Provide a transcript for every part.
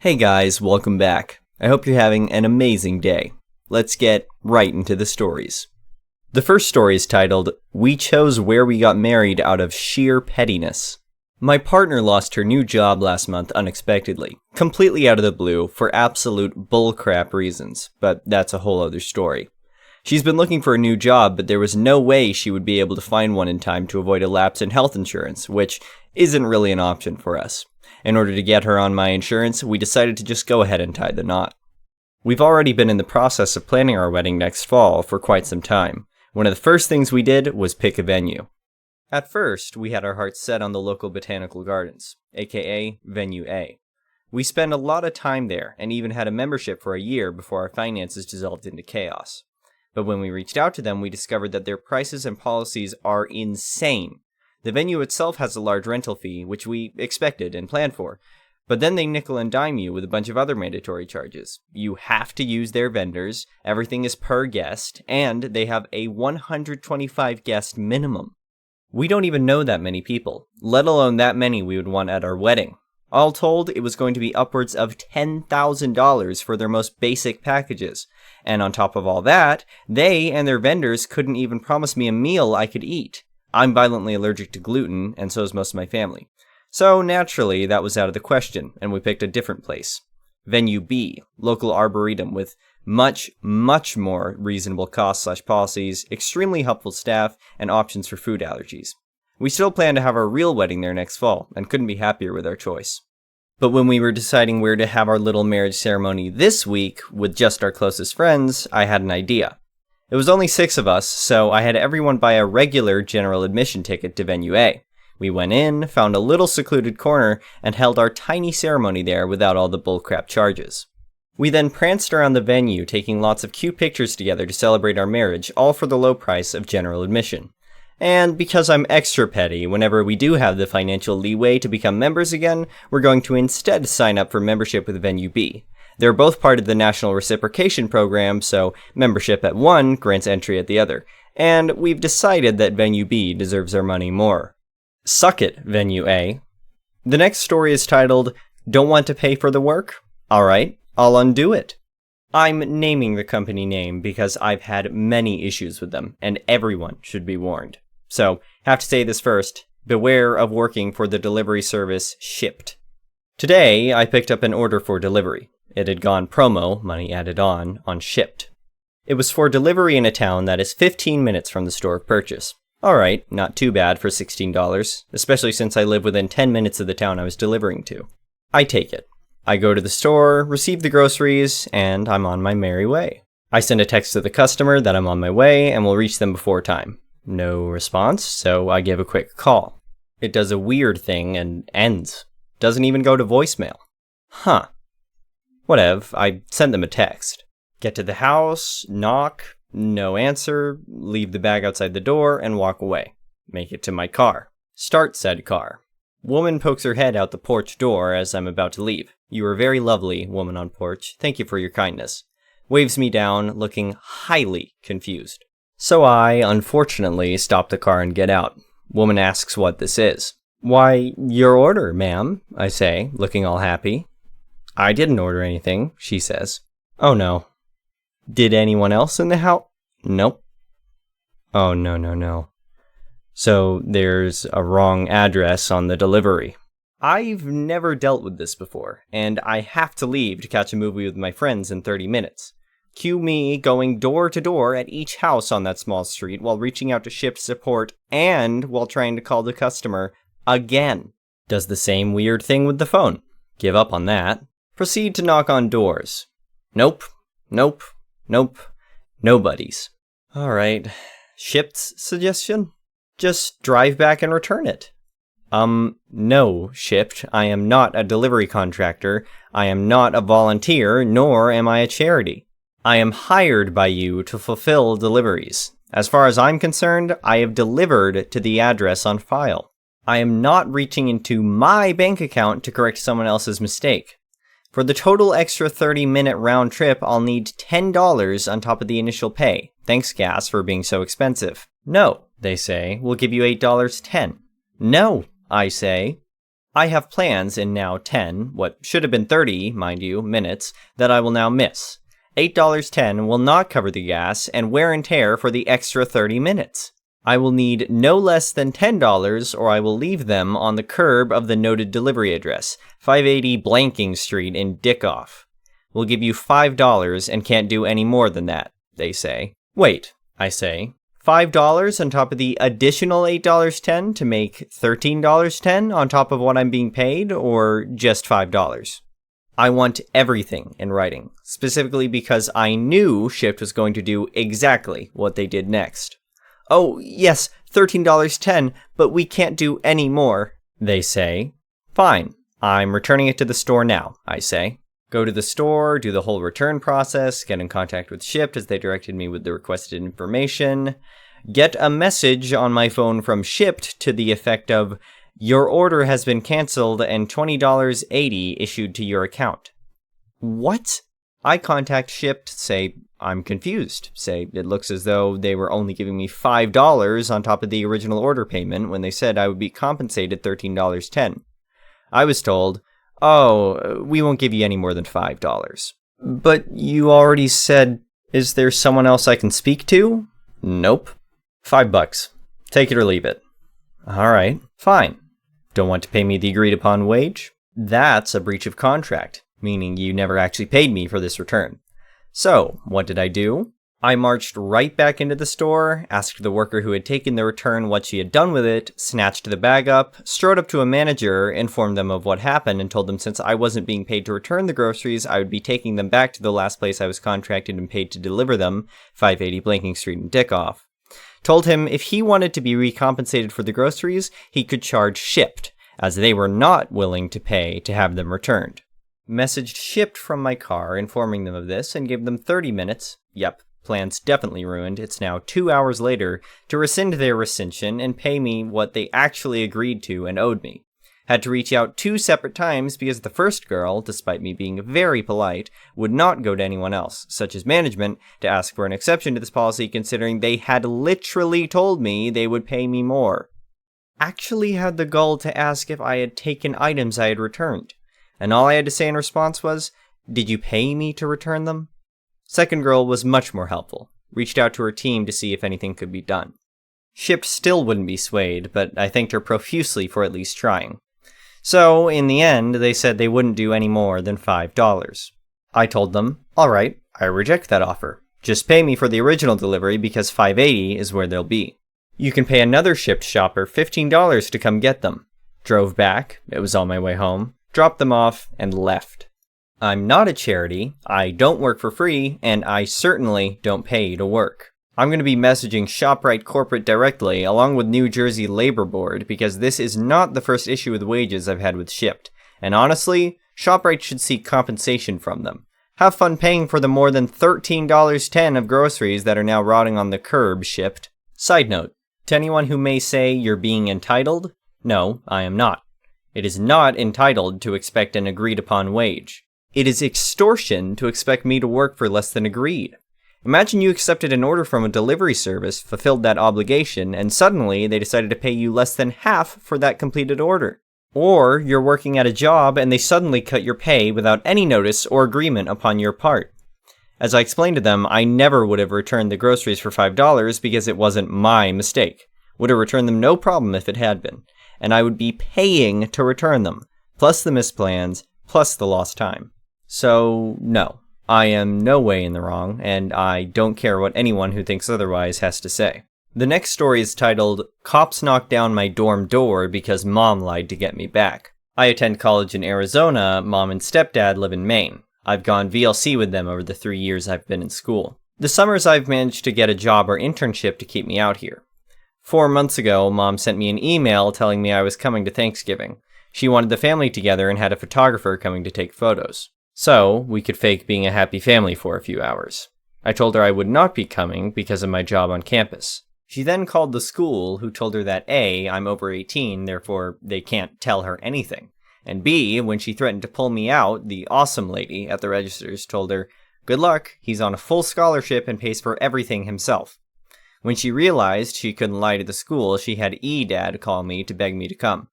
Hey guys, welcome back. I hope you're having an amazing day. Let's get right into the stories. The first story is titled, We Chose Where We Got Married Out of Sheer Pettiness. My partner lost her new job last month unexpectedly, completely out of the blue for absolute bullcrap reasons, but that's a whole other story. She's been looking for a new job, but there was no way she would be able to find one in time to avoid a lapse in health insurance, which isn't really an option for us. In order to get her on my insurance, we decided to just go ahead and tie the knot. We've already been in the process of planning our wedding next fall for quite some time. One of the first things we did was pick a venue. At first, we had our hearts set on the local botanical gardens, aka Venue A. We spent a lot of time there and even had a membership for a year before our finances dissolved into chaos. But when we reached out to them, we discovered that their prices and policies are insane. The venue itself has a large rental fee, which we expected and planned for, but then they nickel and dime you with a bunch of other mandatory charges. You have to use their vendors, everything is per guest, and they have a 125 guest minimum. We don't even know that many people, let alone that many we would want at our wedding. All told, it was going to be upwards of $10,000 for their most basic packages, and on top of all that, they and their vendors couldn't even promise me a meal I could eat. I'm violently allergic to gluten, and so is most of my family. So naturally, that was out of the question, and we picked a different place. Venue B, local arboretum with much more reasonable costs/policies, extremely helpful staff, and options for food allergies. We still plan to have our real wedding there next fall, and couldn't be happier with our choice. But when we were deciding where to have our little marriage ceremony this week, with just our closest friends, I had an idea. It was only 6 of us, so I had everyone buy a regular general admission ticket to Venue A. We went in, found a little secluded corner, and held our tiny ceremony there without all the bullcrap charges. We then pranced around the venue, taking lots of cute pictures together to celebrate our marriage, all for the low price of general admission. And because I'm extra petty, whenever we do have the financial leeway to become members again, we're going to instead sign up for membership with Venue B. They're both part of the National Reciprocation Program, so membership at one grants entry at the other. And we've decided that Venue B deserves our money more. Suck it, Venue A. The next story is titled, Don't Want to Pay for the Work? Alright, I'll undo it. I'm naming the company name because I've had many issues with them, and everyone should be warned. So, have to say this first, beware of working for the delivery service Shipt. Today, I picked up an order for delivery. It had gone promo, money added on Shipt. It was for delivery in a town that is 15 minutes from the store of purchase. Alright, not too bad for $16, especially since I live within 10 minutes of the town I was delivering to. I take it. I go to the store, receive the groceries, and I'm on my merry way. I send a text to the customer that I'm on my way and will reach them before time. No response, so I give a quick call. It does a weird thing and ends. Doesn't even go to voicemail. Huh. Whatever, I sent them a text. Get to the house, knock, no answer, leave the bag outside the door, and walk away. Make it to my car. Start said car. Woman pokes her head out the porch door as I'm about to leave. You are very lovely, woman on porch. Thank you for your kindness. Waves me down, looking highly confused. So I, unfortunately, stop the car and get out. Woman asks what this is. Why, your order, ma'am, I say, looking all happy. I didn't order anything, she says. Oh no. Did anyone else in the house? Nope. Oh no. So there's a wrong address on the delivery. I've never dealt with this before, and I have to leave to catch a movie with my friends in 30 minutes. Cue me going door to door at each house on that small street while reaching out to Shipt support and while trying to call the customer again. Does the same weird thing with the phone. Give up on that. Proceed to knock on doors. Nope. Nobody's. Alright. Shipt's suggestion? Just drive back and return it. No, Shipt. I am not a delivery contractor. I am not a volunteer, nor am I a charity. I am hired by you to fulfill deliveries. As far as I'm concerned, I have delivered to the address on file. I am not reaching into my bank account to correct someone else's mistake. For the total extra 30-minute round trip, I'll need $10 on top of the initial pay. Thanks, gas, for being so expensive. No, they say, we'll give you $8.10. No, I say. I have plans in now 10, what should have been 30, mind you, minutes, that I will now miss. $8.10 will not cover the gas and wear and tear for the extra 30 minutes. I will need no less than $10 or I will leave them on the curb of the noted delivery address, 580 Blanking Street in Dickoff. We'll give you $5 and can't do any more than that, they say. Wait, I say. $5 on top of the additional $8.10 to make $13.10 on top of what I'm being paid, or just $5? I want everything in writing, specifically because I knew Shipt was going to do exactly what they did next. Oh, yes, $13.10, but we can't do any more, they say. Fine, I'm returning it to the store now, I say. Go to the store, do the whole return process, get in contact with Shipt as they directed me with the requested information, get a message on my phone from Shipt to the effect of, your order has been canceled and $20.80 issued to your account. What? I contact Shipt, say, I'm confused, say, it looks as though they were only giving me $5 on top of the original order payment when they said I would be compensated $13.10. I was told, oh, we won't give you any more than $5. But you already said, is there someone else I can speak to? Nope. $5. Take it or leave it. Alright, fine. Don't want to pay me the agreed upon wage? That's a breach of contract, meaning you never actually paid me for this return. So, what did I do? I marched right back into the store, asked the worker who had taken the return what she had done with it, snatched the bag up, strode up to a manager, informed them of what happened, and told them since I wasn't being paid to return the groceries, I would be taking them back to the last place I was contracted and paid to deliver them, 580 Blanking Street in Dickoff. Told him if he wanted to be recompensated for the groceries, he could charge Shipt, as they were not willing to pay to have them returned. Messaged Shipt from my car, informing them of this, and gave them 30 minutes, yep, plans definitely ruined, it's now 2 hours later, to rescind their rescission and pay me what they actually agreed to and owed me. Had to reach out 2 separate times because the first girl, despite me being very polite, would not go to anyone else, such as management, to ask for an exception to this policy considering they had literally told me they would pay me more. Actually had the gall to ask if I had taken items I had returned, and all I had to say in response was, did you pay me to return them? Second girl was much more helpful, reached out to her team to see if anything could be done. Shipt still wouldn't be swayed, but I thanked her profusely for at least trying. So, in the end, they said they wouldn't do any more than $5. I told them, alright, I reject that offer. Just pay me for the original delivery because $5.80 is where they'll be. You can pay another Shipt shopper $15 to come get them. Drove back, it was on my way home, dropped them off, and left. I'm not a charity, I don't work for free, and I certainly don't pay to work. I'm going to be messaging ShopRite Corporate directly, along with New Jersey Labor Board, because this is not the first issue with wages I've had with Shipt. And honestly, ShopRite should seek compensation from them. Have fun paying for the more than $13.10 of groceries that are now rotting on the curb, Shipt. Side note, to anyone who may say you're being entitled, no, I am not. It is not entitled to expect an agreed-upon wage. It is extortion to expect me to work for less than agreed. Imagine you accepted an order from a delivery service, fulfilled that obligation, and suddenly they decided to pay you less than half for that completed order. Or you're working at a job and they suddenly cut your pay without any notice or agreement upon your part. As I explained to them, I never would have returned the groceries for $5 because it wasn't my mistake. Would have returned them no problem if it had been. And I would be paying to return them, plus the missed plans, plus the lost time. So, no. I am no way in the wrong, and I don't care what anyone who thinks otherwise has to say. The next story is titled, Cops Knocked Down My Dorm Door Because Mom Lied to Get Me Back. I attend college in Arizona, Mom and stepdad live in Maine. I've gone VLC with them over the 3 years I've been in school. The summers I've managed to get a job or internship to keep me out here. 4 months ago, Mom sent me an email telling me I was coming to Thanksgiving. She wanted the family together and had a photographer coming to take photos. So, we could fake being a happy family for a few hours. I told her I would not be coming because of my job on campus. She then called the school, who told her that A, I'm over 18, therefore they can't tell her anything. And B, when she threatened to pull me out, the awesome lady at the registers told her, good luck, he's on a full scholarship and pays for everything himself. When she realized she couldn't lie to the school, she had E-Dad call me to beg me to come.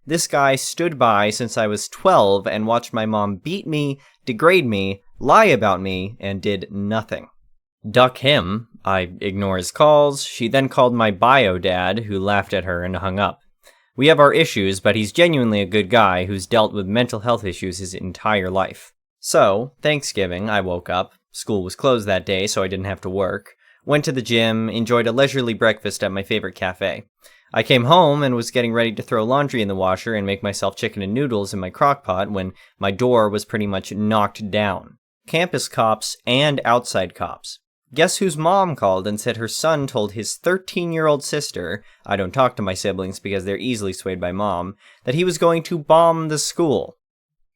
This guy stood by since I was 12 and watched my mom beat me, degrade me, lie about me, and did nothing. Duck him. I ignore his calls. She then called my bio dad, who laughed at her and hung up. We have our issues, but he's genuinely a good guy who's dealt with mental health issues his entire life. So, Thanksgiving, I woke up. School was closed that day, so I didn't have to work. Went to the gym, enjoyed a leisurely breakfast at my favorite cafe. I came home and was getting ready to throw laundry in the washer and make myself chicken and noodles in my crock pot when my door was pretty much knocked down. Campus cops and outside cops. Guess whose mom called and said her son told his 13-year-old sister, I don't talk to my siblings because they're easily swayed by mom, that he was going to bomb the school.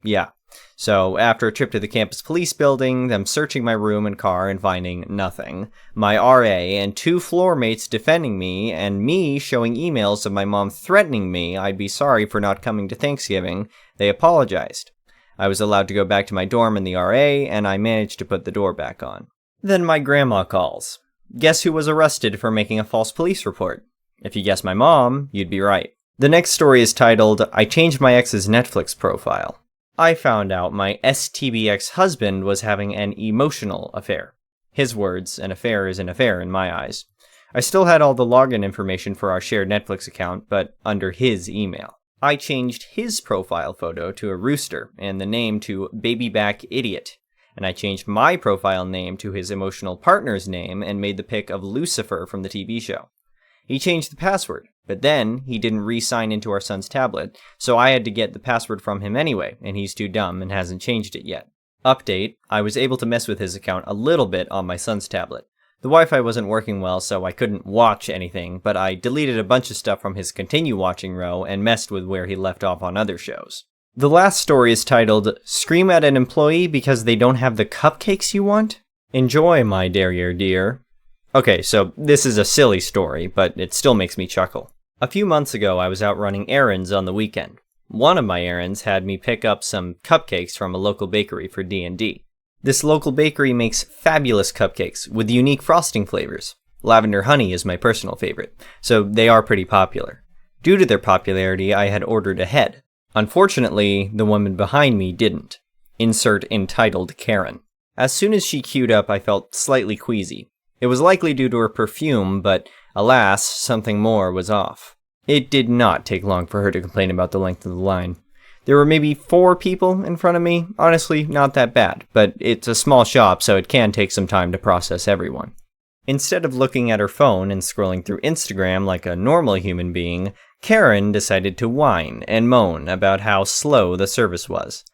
Yeah. So, after a trip to the campus police building, them searching my room and car and finding nothing, my RA and 2 floor mates defending me, and me showing emails of my mom threatening me I'd be sorry for not coming to Thanksgiving, they apologized. I was allowed to go back to my dorm in the RA, and I managed to put the door back on. Then my grandma calls. Guess who was arrested for making a false police report? If you guessed my mom, you'd be right. The next story is titled, I Changed My Ex's Netflix Profile. I found out my STB ex-husband was having an emotional affair. His words, an affair is an affair in my eyes. I still had all the login information for our shared Netflix account, but under his email. I changed his profile photo to a rooster and the name to Babyback Idiot. And I changed my profile name to his emotional partner's name and made the pic of Lucifer from the TV show. He changed the password, but then he didn't re-sign into our son's tablet, so I had to get the password from him anyway, and he's too dumb and hasn't changed it yet. Update, I was able to mess with his account a little bit on my son's tablet. The Wi-Fi wasn't working well, so I couldn't watch anything, but I deleted a bunch of stuff from his continue watching row and messed with where he left off on other shows. The last story is titled, Scream at an Employee Because They Don't Have the Cupcakes You Want? Enjoy, my derriere dear. Okay, so this is a silly story, but it still makes me chuckle. A few months ago, I was out running errands on the weekend. One of my errands had me pick up some cupcakes from a local bakery for D&D. This local bakery makes fabulous cupcakes with unique frosting flavors. Lavender honey is my personal favorite, so they are pretty popular. Due to their popularity, I had ordered ahead. Unfortunately, the woman behind me didn't. Insert entitled Karen. As soon as she queued up, I felt slightly queasy. It was likely due to her perfume, but alas, something more was off. It did not take long for her to complain about the length of the line. There were maybe 4 people in front of me. Honestly, not that bad, but it's a small shop, so it can take some time to process everyone. Instead of looking at her phone and scrolling through Instagram like a normal human being, Karen decided to whine and moan about how slow the service was.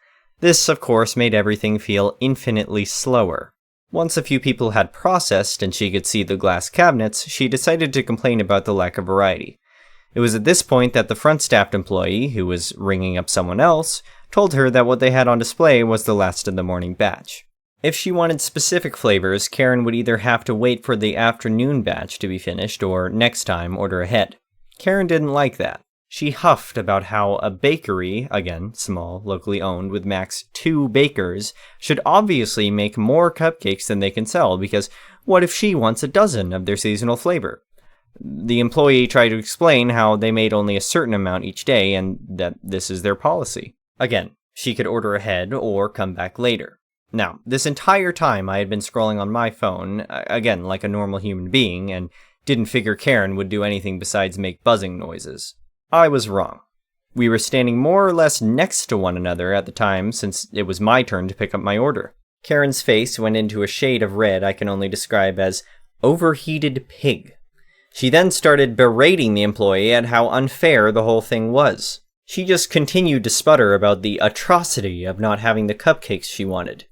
This, of course, made everything feel infinitely slower. Once a few people had processed and she could see the glass cabinets, she decided to complain about the lack of variety. It was at this point that the front staffed employee, who was ringing up someone else, told her that what they had on display was the last of the morning batch. If she wanted specific flavors, Karen would either have to wait for the afternoon batch to be finished or next time order ahead. Karen didn't like that. She huffed about how a bakery, again, small, locally owned, with max 2 bakers, should obviously make more cupcakes than they can sell, because what if she wants a dozen of their seasonal flavor? The employee tried to explain how they made only a certain amount each day, and that this is their policy. Again, she could order ahead or come back later. Now, this entire time I had been scrolling on my phone, again, like a normal human being, and didn't figure Karen would do anything besides make buzzing noises. I was wrong. We were standing more or less next to one another at the time, since it was my turn to pick up my order. Karen's face went into a shade of red I can only describe as overheated pig. She then started berating the employee at how unfair the whole thing was. She just continued to sputter about the atrocity of not having the cupcakes she wanted.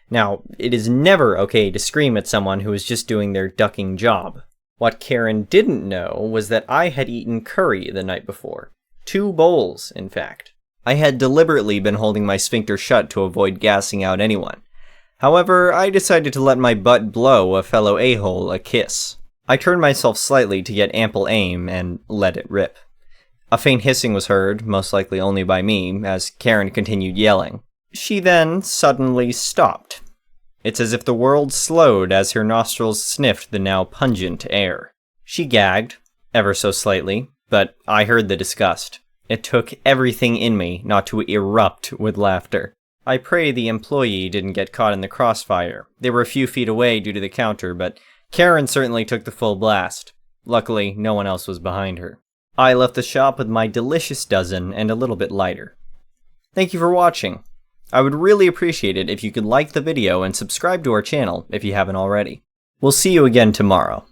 Now, it is never okay to scream at someone who is just doing their ducking job. What Karen didn't know was that I had eaten curry the night before. 2 bowls, in fact. I had deliberately been holding my sphincter shut to avoid gassing out anyone. However, I decided to let my butt blow a fellow a-hole a kiss. I turned myself slightly to get ample aim and let it rip. A faint hissing was heard, most likely only by me, as Karen continued yelling. She then suddenly stopped. It's as if the world slowed as her nostrils sniffed the now pungent air. She gagged, ever so slightly, but I heard the disgust. It took everything in me not to erupt with laughter. I pray the employee didn't get caught in the crossfire. They were a few feet away due to the counter, but Karen certainly took the full blast. Luckily, no one else was behind her. I left the shop with my delicious dozen and a little bit lighter. Thank you for watching. I would really appreciate it if you could like the video and subscribe to our channel if you haven't already. We'll see you again tomorrow.